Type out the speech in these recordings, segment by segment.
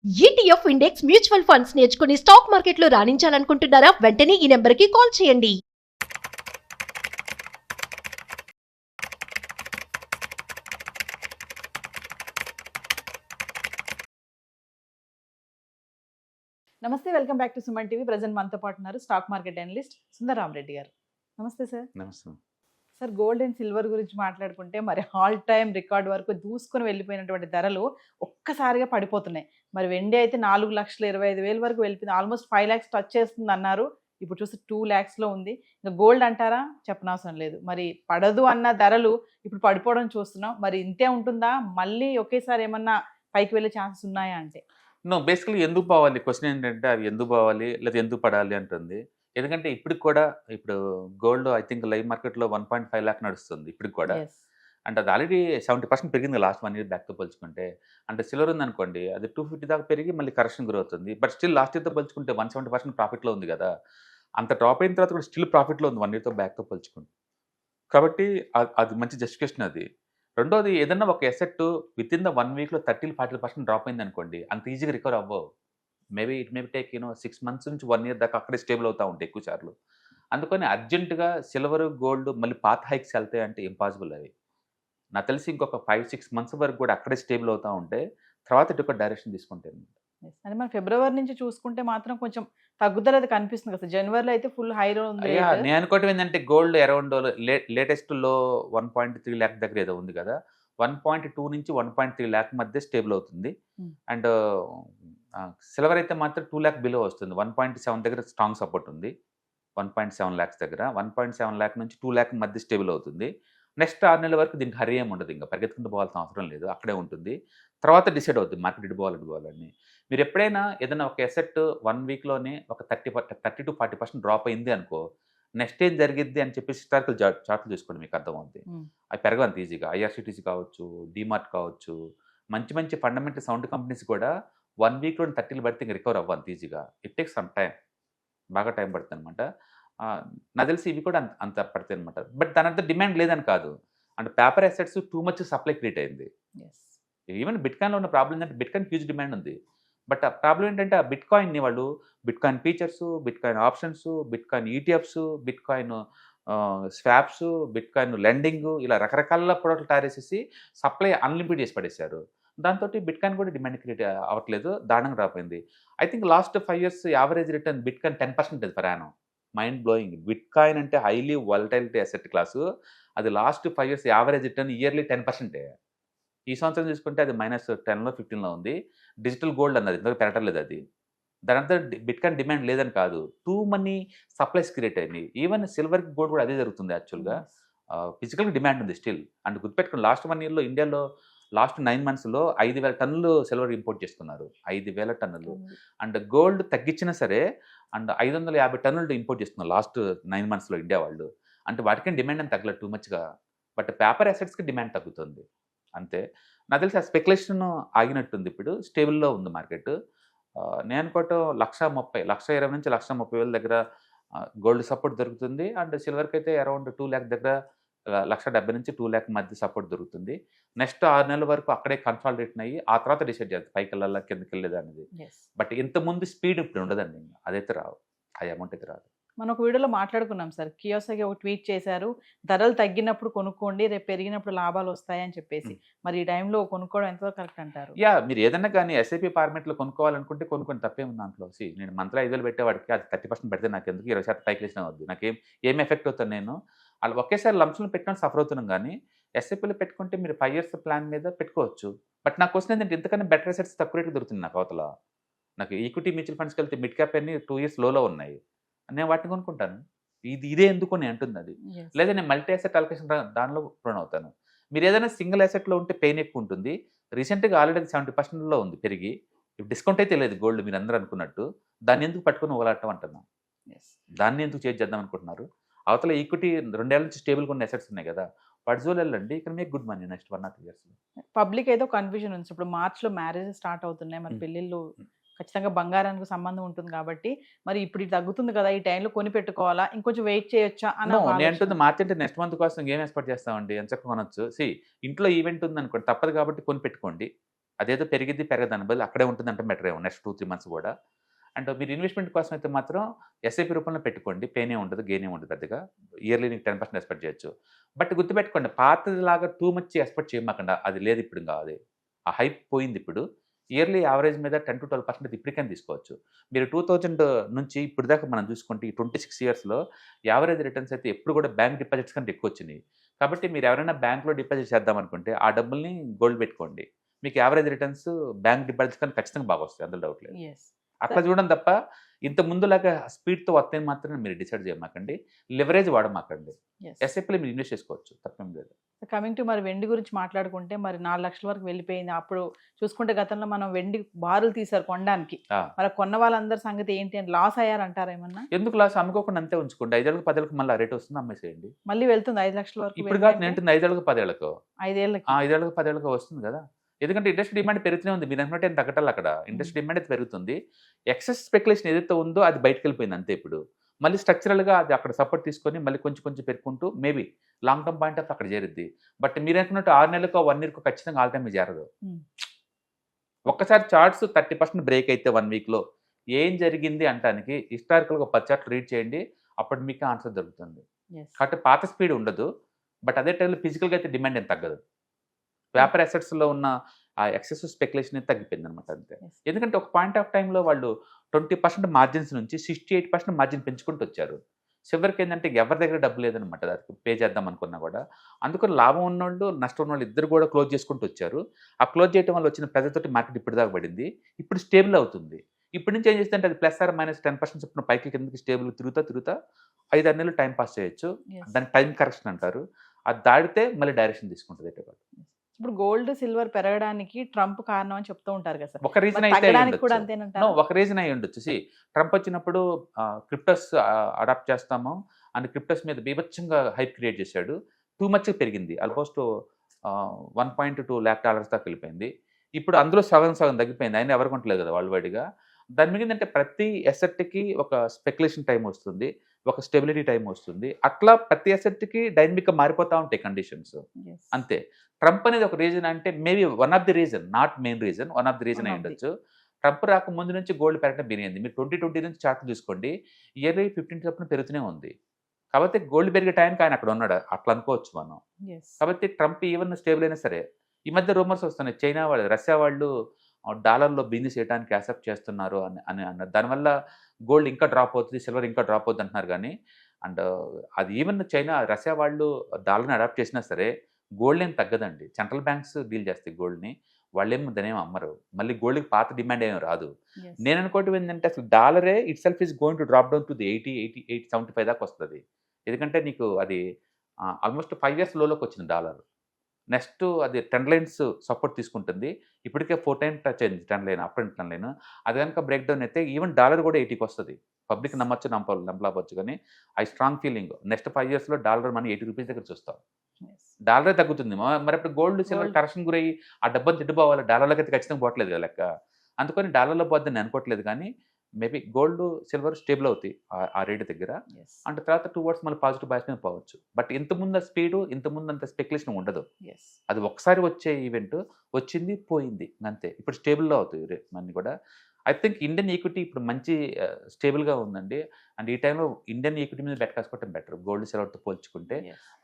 ETF index mutual funds నేర్చుకుని stock మార్కెట్లో రాణించాలనుకుంటున్నారా? వెంటనే ఈ నెంబర్కి కాల్ చేయండి. నమస్తే, welcome back to Suman TV. Present మనతో పాటు ఉన్నారు స్టాక్ మార్కెట్ అనలిస్ట్ సుందరరామరెడ్డి గారు. నమస్తే సార్. నమస్తే. సార్, గోల్డ్ అండ్ సిల్వర్ గురించి మాట్లాడుకుంటే మరి ఆల్ టైమ్ రికార్డ్ వరకు దూసుకొని వెళ్ళిపోయినటువంటి ధరలు ఒక్కసారిగా పడిపోతున్నాయి. మరి వెండి అయితే 4,25,000 వరకు వెళ్ళిపోయింది. ఆల్మోస్ట్ 5 lakhs టచ్ చేస్తుంది అన్నారు. ఇప్పుడు చూస్తే 2 lakhsలో ఉంది. ఇంకా గోల్డ్ అంటారా, చెప్పనవసరం లేదు. మరి పడదు అన్న ధరలు ఇప్పుడు పడిపోవడం చూస్తున్నాం. మరి ఇంతే ఉంటుందా? మళ్ళీ ఒకేసారి ఏమన్నా పైకి వెళ్ళే ఛాన్సెస్ ఉన్నాయా అంటే? బేసికలీ ఎందుకు పోవాలి? క్వశ్చన్ ఏంటంటే అవి ఎందుకు పోవాలి లేదా ఎందుకు పడాలి అంటుంది. ఎందుకంటే ఇప్పటికి కూడా ఇప్పుడు గోల్డ్ ఐ థింక్ లైవ్ మార్కెట్లో 1.5 lakh నడుస్తుంది ఇప్పటికి కూడా. Yes. అంటే అది ఆల్రెడీ 70% పెరిగింది లాస్ట్ 1 year బ్యాక్తో పోల్చుకుంటే. అంటే సిల్వర్ ఉందనుకోండి, అది 250 దాకా పెరిగి మళ్ళీ కరెక్షన్ గ్రో అవుతుంది. బట్ స్టిల్ లాస్ట్ ఇయర్తో పోల్చుకుంటే 170% ప్రాఫిట్లో ఉంది కదా. అంత డ్రాప్ అయిన తర్వాత కూడా స్టిల్ ప్రాఫిట్లో ఉంది 1 yearతో బ్యాక్తో పోల్చుకుంటే. కాబట్టి అది మంచి జస్టిఫికేషన్ అది. రెండోది, ఏదన్నా ఒక asset with in the 1 weekలో 30-40% drop అయింది అనుకోండి, అంత ఈజీగా రికవర్ అవ్వవు. Maybe it may take 6 months నుంచి 1 year దాకా అక్కడే స్టేబుల్ అవుతూ ఉంటాయి ఎక్కువ సార్లు. అందుకని అర్జెంటుగా సిల్వర్ గోల్డ్ మళ్ళీ పాత హైక్స్ వెళ్తాయి అంటే ఇంపాసిబుల్ అవి. నాకు తెలిసి ఇంకొక 5-6 months వరకు కూడా అక్కడే స్టేబుల్ అవుతూ ఉంటే తర్వాత ఇటు ఒక డైరెక్షన్ తీసుకుంటాను. అంటే మనం ఫిబ్రవరి నుంచి చూసుకుంటే మాత్రం కొంచెం తగ్గుదల అయితే కనిపిస్తుంది కదా. జనవరిలో అయితే ఫుల్ హైలో ఉంది. నేను అనుకోవటం ఏంటంటే గోల్డ్ అరౌండ్ లేటెస్ట్ లో 1.3 lakh దగ్గర ఏదో ఉంది కదా. 1.2 నుంచి 1.3 lakh మధ్య స్టేబుల్ అవుతుంది. అండ్ సిల్వర్ అయితే మాత్రం 2 lakh బిలో వస్తుంది. 1.7 దగ్గర స్ట్రాంగ్ సపోర్ట్ ఉంది. 1.7 lakhs దగ్గర 1.7 lakh నుంచి 2 lakh మధ్య స్టేబుల్ అవుతుంది. నెక్స్ట్ 6 నెలల వరకు దీనికి హరి ఏమి ఉండదు, ఇంకా పరిగెత్తుకుంటూ పోవాల్సిన అవసరం లేదు, అక్కడే ఉంటుంది. తర్వాత డిసైడ్ అవుతుంది మార్కెట్ ఇటు పోవాలని. మీరు ఎప్పుడైనా ఏదైనా ఒక ఎసెట్ 1 weekలోనే ఒక 30-40% డ్రాప్ అయింది అనుకో, నెక్స్ట్ ఏం జరిగిద్ది అని చెప్పి హిస్టారికల్ చార్ట్లు చూసుకోండి, మీకు అర్థమవుతుంది. అవి పెరగవంత ఈజీగా. ఐఆర్సిటీసీ కావచ్చు, డీమార్ట్ కావచ్చు, మంచి మంచి ఫండమెంటల్ సౌండ్ కంపెనీస్ కూడా 1 weekలో 30 పడితే ఇంక రికవర్ అవ్వంత ఈజీగా. ఇట్ టేక్స్ సమ్ టైం, బాగా టైం పడుతుంది అనమాట. నాకు తెలిసి ఇవి కూడా అంత పడతాయి అనమాట. బట్ దాని అంత డిమాండ్ లేదని కాదు. And paper assets too much supply create అయింది. ఈవెన్ బిట్కాయిన్లో ఉన్న ప్రాబ్లం ఏంటంటే బిట్కాయిన్ హ్యూజ్ డిమాండ్ ఉంది. బట్ ఆ ప్రాబ్లం ఏంటంటే ఆ బిట్కాయిన్ని వాళ్ళు bitcoin features, bitcoin options, bitcoin ETFs, bitcoin swaps, bitcoin lending, ఇలా రకరకాల ప్రోడక్ట్లు తయారు చేసేసి సప్లై అన్లిమిటెడ్ చేసి పడేశారు. దాంతో బిట్కాయిన్ కూడా డిమాండ్ క్రియేట్ అవ్వట్లేదు, దారుణంగా రాపోయింది. I think last 5 years average return bitcoin 10% per annum. Mind blowing. Bitcoin అంటే హైలీ వాలటైలిటీ అసెట్ క్లాసు. అది last 5 years average return yearly 10%. ఈ సంవత్సరం చూసుకుంటే అది -10లో 15లో ఉంది. డిజిటల్ గోల్డ్ అన్నది ఇంతవరకు పెరగట్లేదు అది. దాని అంతా బిట్కాయిన్ డిమాండ్ లేదని కాదు, టూ మనీ సప్లైస్ క్రియేట్ అయింది. ఈవెన్ సిల్వర్ గోల్డ్ కూడా అదే జరుగుతుంది యాక్చువల్గా. ఫిజికల్గా డిమాండ్ ఉంది స్టిల్. అండ్ గుర్తుపెట్టుకుని లాస్ట్ 1 yearలో ఇండియాలో లాస్ట్ 9 monthsలో 5,000 టన్నులు సిల్వర్ ఇంపోర్ట్ చేస్తున్నారు. 5,000 టన్నులు. అండ్ గోల్డ్ తగ్గించినా సరే అండ్ 550 టన్నులు ఇంపోర్ట్ చేస్తున్నారు లాస్ట్ 9 monthsలో ఇండియా వాళ్ళు. అంటే వాటికి డిమాండ్ అని తగ్గలేదు టూ మచ్గా. బట్ పేపర్ అసెట్స్కి డిమాండ్ తగ్గుతుంది అంతే. నాకు తెలిసి ఆ స్పెక్యులేషన్ ఆగినట్టుంది, ఇప్పుడు స్టేబుల్లో ఉంది మార్కెట్. నేను అనుకోవటం 1,20,000 నుంచి 1,30,000 దగ్గర గోల్డ్ సపోర్ట్ దొరుకుతుంది. అండ్ సిల్వర్కి అయితే అరౌండ్ 2 lakh దగ్గర 1,70,000 నుంచి 2 lakh మధ్య సపోర్ట్ దొరుకుతుంది. నెక్స్ట్ 6 నెలల వరకు అక్కడే కన్సాలిడేషన్ అయ్యి ఆ తర్వాత డిసైడ్ చేస్తారు పైకి వెళ్ళాలా కిందకి వెళ్ళేది అనేది. బట్ ఇంతకుముందు స్పీడ్ ఇప్పుడు ఉండదండి, అదైతే రావు, ఆ అమౌంట్ అయితే రాదు. మనం ఒక వీడియోలో మాట్లాడుకున్నాం సార్. కియోసాకి ఒక ట్వీట్ చేశారు, ధరలు తగ్గినప్పుడు కొనుక్కోండి, రేపు పెరిగినప్పుడు లాభాలు వస్తాయని చెప్పేసి. మరి ఈ టైంలో కొనుక్కోవడం ఎంతో కరెక్ట్ అంటారు? మీరు ఏదన్నా కానీ ఎస్ఐపి ఫార్మేట్లో కొనుక్కోవాలనుకుంటే కొనుక్కొని తప్పేముంది దాంట్లో. నేను మంత్లో 5,000 పెట్టేవాడికి అది 30% పెడితే నాకు ఎందుకు 20% పైకి వేసినా వద్దు, నాకేం ఎఫెక్ట్ అవుతాను నేను. వాళ్ళు ఒకేసారి లంప్స్లో పెట్టుకొని సఫర్ అవుతున్నాం. కానీ ఎస్ఐపీలో పెట్టుకుంటే మీరు 5 years ప్లాన్ మీద పెట్టుకోవచ్చు. బట్ నాకు క్వశ్చన్ ఏంటంటే ఇంతకన్నా బెటర్ అసెట్స్ తక్కువ రేట్లు దొరుకుతుంది నాకు అవతల. నాకు ఈక్విటీ మ్యూచువల్ ఫండ్స్కి వెళ్తే మిడ్ క్యాప్ అన్ని 2 years లోలో ఉన్నాయి, నేను వాటిని కొనుక్కుంటాను. ఇదే ఎందుకు నేను అంటుంది అది. లేదా నేను మల్టీ అసెట్ అలొకేషన్ దానిలో ప్రొన్ అవుతాను. మీరు ఏదైనా సింగిల్ అసెట్లో ఉంటే పెయిన్ ఎక్కువ ఉంటుంది. రీసెంట్గా ఆల్రెడీ 70%లో ఉంది పెరిగి. డిస్కౌంట్ అయితే లేదు గోల్డ్, మీరు అందరూ అనుకున్నట్టు. దాన్ని ఎందుకు పట్టుకొని ఓలాడటం అంటున్నాను. దాన్ని ఎందుకు చేంజ్ చేద్దాం అనుకుంటున్నారు? అవతల ఈక్విటీ 2 ఏళ్ల నుంచి స్టేబుల్గా ఉన్న అసెట్స్ ఉన్నాయి కదా, వాటి వెళ్ళండి. ఇక్కడ మీకు good money next 1 or 2 years. Public ఏదో కన్ఫ్యూజన్ ఉంది. ఇప్పుడు మార్చ్లో మ్యారేజెస్ స్టార్ట్ అవుతున్నాయి, మరి పెళ్ళిళ్ళు ఖచ్చితంగా బంగారానికి సంబంధం ఉంటుంది కాబట్టి మరి ఇప్పుడు ఇది తగ్గుతుంది కదా, ఈ టైంలో కొని పెట్టుకోవాలా, ఇంకొంచెం వెయిట్ చేయొచ్చా అని నేను అంటుంది. మార్కెట్ నెక్స్ట్ మంత్ కోసం ఏం ఎక్స్పెక్ట్ చేస్తామండి, ఎంత కొనొచ్చు. ఇంట్లో ఈవెంట్ ఉంది అనుకోండి, తప్పదు కాబట్టి కొని పెట్టుకోండి. అదేదో పెరిగిద్ది పెరగదని బదులు అక్కడే ఉంటుందంటే బెటర్ ఏమో నెక్స్ట్ 2-3 మంత్స్ కూడా. అండ్ మీరు ఇన్వెస్ట్మెంట్ కోసం అయితే మాత్రం ఎస్ఐపి రూపంలో పెట్టుకోండి. పెయినే ఉండదు, గెయినే ఉండదు పెద్దగా. ఇయర్లీ నీకు 10% ఎక్స్పెక్ట్ చేయొచ్చు. బట్ గుర్తుపెట్టుకోండి, పాతదిలాగా టూ మచ్ ఎక్స్పెక్ట్ చేయమాకండి. అది లేదు ఇప్పుడు, ఇంకా అది ఆ హైప్ పోయింది ఇప్పుడు. ఇయర్లీ యావరేజ్ మీద 10-12% ఇప్పటికైనా తీసుకోవచ్చు. మీరు 2000 నుంచి ఇప్పుడు దాకా మనం చూసుకుంటే ఈ 26 ఇయర్స్లో యావరేజ్ రిటర్న్స్ అయితే ఎప్పుడు కూడా బ్యాంక్ డిపాజిట్స్ కంటే ఎక్కువ వచ్చినాయి. కాబట్టి మీరు ఎవరైనా బ్యాంక్లో డిపాజిట్ చేద్దాం అనుకుంటే ఆ డబ్బుల్ని గోల్డ్ పెట్టుకోండి. మీకు యావరేజ్ రిటర్న్స్ బ్యాంక్ డిపాజిట్స్ కానీ ఖచ్చితంగా బాగా వస్తాయి, అందులో డౌట్ లేదు. అట్లా చూడడం తప్ప ఇంత ముందులాగా స్పీడ్తో వస్తాయి మాత్రమే మీరు డిసైడ్ చేయమాకండి. లివరేజ్ వాడమాకండి. ఎస్ఐపిలో మీరు ఇన్వెస్ట్ చేసుకోవచ్చు, తప్పేం లేదు. కమింగ్ టు మరి వెండి గురించి మాట్లాడుకుంటే మరి 4 లక్షల వరకు వెళ్ళిపోయింది. అప్పుడు చూసుకుంటే గతంలో మనం వెండి బారులు తీసారు కొనడానికి. మరి కొన్న వాళ్ళందరి సంగతి ఏంటి అని లాస్ అయ్యారంటారా ఏమన్నా? ఎందుకు లాస్? అమ్ముకోకుండా అంతే ఉంచుకోండి. 5 ఏళ్ళకి 10 ఏళ్ళకి మళ్ళీ రేట్ వస్తుంది, అమ్మేసేయండి. మళ్ళీ వెళ్తుంది 5 లక్షల వరకు. ఇప్పుడు కాదు, నేను 5 ఏళ్ళకి 10 ఏళ్ళకు 5 ఏళ్ళకి 10 ఏళ్ళకి వస్తుంది కదా. ఎందుకంటే ఇండస్ట్రీ డిమాండ్ పెరుగుతూనే ఉంది. మీరు అనుకుంటే ఏం తగ్గటాలి అక్కడ. ఇండస్ట్రీ డిమాండ్ అయితే పెరుగుతుంది. ఎక్సెస్ స్పెక్యులేషన్ ఏదైతే ఉందో అది బయటకు వెళ్ళిపోయింది అంతే. ఇప్పుడు మళ్ళీ స్ట్రక్చరల్గా అది అక్కడ సపోర్ట్ తీసుకొని మళ్ళీ కొంచెం కొంచెం పెరుగుకుంటూ maybe long term point of అక్కడ చేరుద్ది. బట్ మీరు అనుకున్నట్టు 6 నెలలకో 1 ఇయర్కో ఖచ్చితంగా ఆల్ టైమ్ చేరదు. ఒక్కసారి చార్ట్స్ 30% బ్రేక్ అయితే 1 వీక్లో ఏం జరిగింది అంటానికి హిస్టారికల్గా 10 చార్ట్లు రీడ్ చేయండి, అప్పుడు మీకు ఆన్సర్ దొరుకుతుంది. కాబట్టి పాత స్పీడ్ ఉండదు, బట్ అదే టైంలో ఫిజికల్గా అయితే డిమాండ్ ఏం తగ్గదు. వ్యాపార అసెట్స్లో ఉన్న ఆ ఎక్సెస్ స్పెక్యులేషన్ తగ్గిపోయింది అనమాట అంతే. ఎందుకంటే ఒక పాయింట్ ఆఫ్ టైంలో వాళ్ళు 20% మార్జిన్స్ నుంచి 68% మార్జిన్ పెంచుకుంటూ వచ్చారు. చివరికి ఏంటంటే ఎవరి దగ్గర డబ్బు లేదనమాట దానికి పే చేద్దాం అనుకున్నా కూడా. అందుకని లాభం ఉన్నోళ్ళు నష్టం ఉన్నోళ్ళు ఇద్దరు కూడా క్లోజ్ చేసుకుంటూ వచ్చారు. ఆ క్లోజ్ చేయడం వల్ల వచ్చిన ప్రజలతోటి మార్కెట్ ఇప్పుడు దాకా పడింది. ఇప్పుడు స్టేబుల్ అవుతుంది. ఇప్పటి నుంచి ఏం చేస్తుంటే అది +-10% చొప్పున పైకి కిందకి స్టేబుల్ తిరుగుతా 5-6 నెలలు టైం పాస్ చేయొచ్చు. దాన్ని టైం కరెక్షన్ అంటారు. అది దాడితే మళ్ళీ డైరెక్షన్ తీసుకుంటుంది. ఇప్పుడు గోల్డ్ సిల్వర్ పెరగడానికి ట్రంప్ కారణం అని చెప్తూ ఉంటారు కదా సార్. ఒక రీజన్ అయితే ఒక రీజన్ అయి ఉండొచ్చు. ట్రంప్ వచ్చినప్పుడు క్రిప్టోస్ అడాప్ట్ చేస్తాము అని క్రిప్టోస్ మీద బీభత్సంగా హైప్ క్రియేట్ చేశాడు. టూ మచ్ పెరిగింది. ఆల్మోస్ట్ $1.2 lakh దాకా వెళ్ళిపోయింది. ఇప్పుడు అందులో సగం తగ్గిపోయింది. అయినా ఎవరు కొంటలేదు కదా వరల్డ్ వైడ్గా. దాని మీద ఏంటంటే ప్రతి ఎసెట్కి ఒక స్పెక్యులేషన్ టైం వస్తుంది, ఒక స్టెబిలిటీ టైం వస్తుంది. అట్లా ప్రతి ఎసెట్కి డైనమిక్గా మారిపోతూ ఉంటాయి కండిషన్స్ అంతే. ట్రంప్ అనేది ఒక రీజన్ అంటే maybe one of the reason, not main reason, one of the reason అయి ఉండొచ్చు. ట్రంప్ రాక ముందు నుంచి గోల్డ్ పెరగడం బిరిగింది. మీరు 2020 నుంచి చార్ట్ తీసుకోండి, ఇయర్లీ 15% పెరుగుతూనే ఉంది. కాబట్టి గోల్డ్ పెరిగే టైంకి ఆయన అక్కడ ఉన్నాడు, అట్లా అనుకోవచ్చు మనం. కాబట్టి ట్రంప్ ఈవెన్ స్టేబుల్ అయినా సరే, ఈ మధ్య రూమర్స్ వస్తున్నాయి చైనా వాళ్ళు, రష్యా వాళ్ళు డాలర్లో బిజినెస్ చేయడానికి యాక్సెప్ట్ చేస్తున్నారు అని అన్నారు. దానివల్ల గోల్డ్ ఇంకా డ్రాప్ అవుతుంది, సిల్వర్ ఇంకా డ్రాప్ అవుతుంది అంటున్నారు. కానీ అండ్ అది ఈవెన్ చైనా రష్యా వాళ్ళు డాలర్ని అడాప్ట్ చేసినా సరే గోల్డ్ ఏం తగ్గదండి. సెంట్రల్ బ్యాంక్స్ డీల్ చేస్తాయి గోల్డ్ని, వాళ్ళేమో దానేమో అమ్మరు. మళ్ళీ గోల్డ్కి పాత డిమాండ్ ఏమో రాదు. నేను అనుకోవటం ఏంటంటే అసలు డాలరే itself is going to drop down to the 80-75 దాకా వస్తుంది. ఎందుకంటే నీకు అది ఆల్మోస్ట్ 5 years లోకి వచ్చింది డాలర్. నెక్స్ట్ అది ట్రెండ్ లైన్స్ సపోర్ట్ తీసుకుంటుంది. ఇప్పటికే 4 times టచ్ అయింది trend line, up and trend line. అది కనుక బ్రేక్ డౌన్ అయితే ఈవెన్ డాలర్ కూడా 80కి వస్తుంది. పబ్లిక్ నమ్మచ్చు నమ్మలేకపోవచ్చు, కానీ ఐ స్ట్రాంగ్ ఫీలింగ్ నెక్స్ట్ 5 yearsలో డాలర్ మనీ 80 రూపీస్ దగ్గర చూస్తాం. డాలరే తగ్గుతుంది. మరి అప్పుడు గోల్డ్ సిల్వర్ కరెక్షన్ గురయ్యి ఆ డబ్బుని తిట్టుకోవాలి, డాలర్లోకి అయితే ఖచ్చితంగా పోవట్లేదు కదా లెక్క. అందుకని డాలర్లో పోద్దని అనుకోవట్లేదు, కానీ మేబీ గోల్డ్ సిల్వర్ స్టేబుల్ అవుతాయి ఆ రేట్ దగ్గర. అంటే తర్వాత 2 words మళ్ళీ పాజిటివ్ బయాస్ మీద పోవచ్చు. బట్ ఇంతకుముందు స్పీడు, ఇంతకుముందు అంత స్పెక్యులేషన్ ఉండదు. అది ఒకసారి వచ్చే ఈవెంట్, వచ్చింది పోయింది అంతే. ఇప్పుడు స్టేబుల్లో అవుతాయి మనీ కూడా. ఐ థింక్ ఇండియన్ ఈక్విటీ ఇప్పుడు మంచి స్టేబుల్గా ఉందండి. అండ్ ఈ టైంలో ఇండియన్ ఈక్విటీ మీద బెట్ కాసుకోవడం బెటర్ గోల్డ్ సిల్వర్తో పోల్చుకుంటే.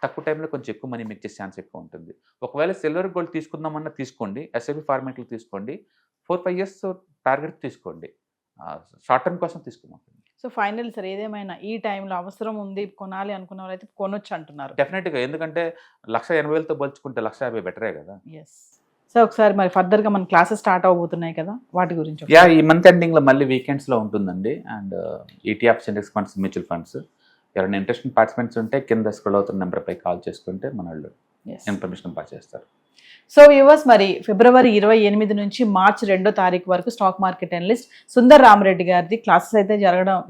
తక్కువ టైంలో కొంచెం ఎక్కువ మనీ మేక్ చేసే ఛాన్స్ ఎక్కువ ఉంటుంది. ఒకవేళ సిల్వర్ గోల్డ్ తీసుకుందామన్నా తీసుకోండి, ఎస్ఐపి ఫార్మేట్లో తీసుకోండి, 4-5 years టార్గెట్ తీసుకోండి, షార్ట్ టర్మ్ కోసం తీసుకున్నాం. సో ఫైనల్ సార్ ఏదేమైనా ఈ టైంలో అవసరం ఉంది కొనాలి అనుకున్న వాళ్ళు అయితే కొనొచ్చు అంటున్నారు. డెఫినెట్గా, ఎందుకంటే 1,80,000తో పోల్చుకుంటే 1,50,000 బెటరే కదా. సో ఒకసారి మరి ఫర్దర్గా మన క్లాసెస్ స్టార్ట్ అవబోతున్నాయి కదా, వాటి గురించి. ఈ మంత్ ఎండింగ్లో మళ్ళీ వీకెండ్స్లో ఉంటుందండి. And ETFs, index funds, mutual funds ఎవరైనా ఇంట్రెస్టింగ్ పార్టిసిపెంట్స్ ఉంటే కింద స్క్రోల్ అవుతున్న నెంబర్పై కాల్ చేసుకుంటే మన వాళ్ళు ఇన్ఫర్మేషన్ పాస్ చేస్తారు. సో వ్యూవర్స్, మరి ఫిబ్రవరి 28 నుంచి మార్చి 2వ తారీఖు వరకు stock market analyst Sundar Rama Reddy గారిది క్లాసెస్ అయితే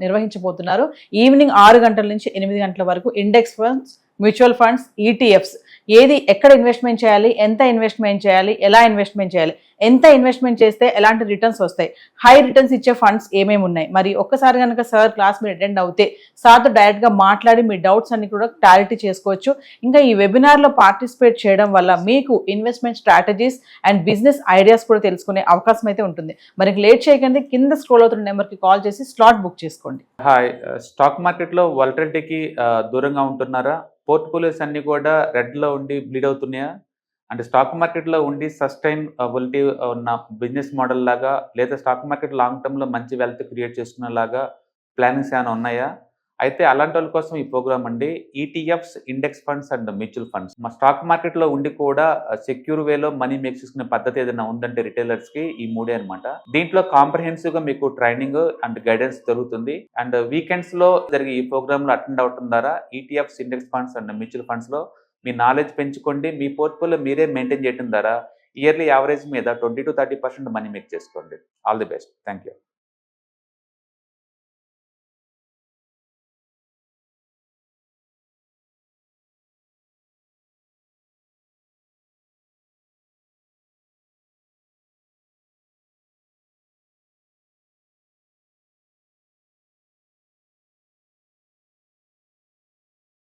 నిర్వహించబోతున్నారు. ఈవినింగ్ 6 గంటల నుంచి 8 గంటల వరకు index funds, mutual funds, ETFs ఏది ఎక్కడ ఇన్వెస్ట్మెంట్ చేయాలి, ఎంత ఇన్వెస్ట్మెంట్ చేయాలి, ఎలా ఇన్వెస్ట్మెంట్ చేయాలి, ఎంత ఇన్వెస్ట్మెంట్ చేస్తే ఎలాంటి రిటర్న్స్ వస్తాయి, హై రిటర్న్స్ ఇచ్చే ఫండ్స్ ఏమేమి ఉన్నాయి, మరి ఒక్కసారి కనుక సార్ క్లాస్ మీరు అటెండ్ అవుతే సార్తో డైరెక్ట్గా మాట్లాడి మీ డౌట్స్ అన్ని కూడా క్లారిటీ చేసుకోవచ్చు. ఇంకా ఈ వెబినార్లో పార్టిసిపేట్ చేయడం వల్ల మీకు investment strategies and business ideas కూడా తెలుసుకునే అవకాశం అయితే ఉంటుంది. మరి లేట్ చేయకండి, కింద స్క్రోల్ అవుతున్న నెంబర్కి కాల్ చేసి స్లాట్ బుక్ చేసుకోండి. హాయ్, స్టాక్ మార్కెట్లో వాలటిలిటీకి దూరంగా ఉంటున్నారా? పోర్ట్ఫోలియోస్ అన్ని కూడా రెడ్లో ఉండి బ్లీడ్ అవుతున్నాయా? అంటే స్టాక్ మార్కెట్లో ఉండి సస్టైనబిలిటీ ఉన్న బిజినెస్ మోడల్ లాగా, లేదా స్టాక్ మార్కెట్ లాంగ్ టర్మ్లో మంచి వెల్త్ క్రియేట్ చేసుకునేలాగా ప్లానింగ్స్ ఏమైనా ఉన్నాయా? అయితే అలాంటి వాళ్ళ కోసం ఈ ప్రోగ్రామ్ అండి. ETFs, index funds and mutual funds. మా స్టాక్ మార్కెట్లో ఉండి కూడా సెక్యూర్ వేలో మనీ మేక్ చేసుకునే పద్ధతి ఏదైనా ఉందంటే రిటైలర్స్కి ఈ మూడే అనమాట. దీంట్లో కాంప్రహెన్సివ్గా మీకు ట్రైనింగ్ అండ్ గైడెన్స్ దొరుకుతుంది. అండ్ వీకెండ్స్లో జరిగే ఈ ప్రోగ్రాంలో అటెండ్ అవడం ద్వారా ETFs, index funds and mutual ఫండ్స్లో మీ నాలెడ్జ్ పెంచుకోండి. మీ పోర్ట్ఫోలియో మీరే మెయింటైన్ చేయడం ద్వారా ఇయర్లీ యావరేజ్ మీద 20 to 30% మనీ మేక్ చేసుకోండి. All the best. Thank you.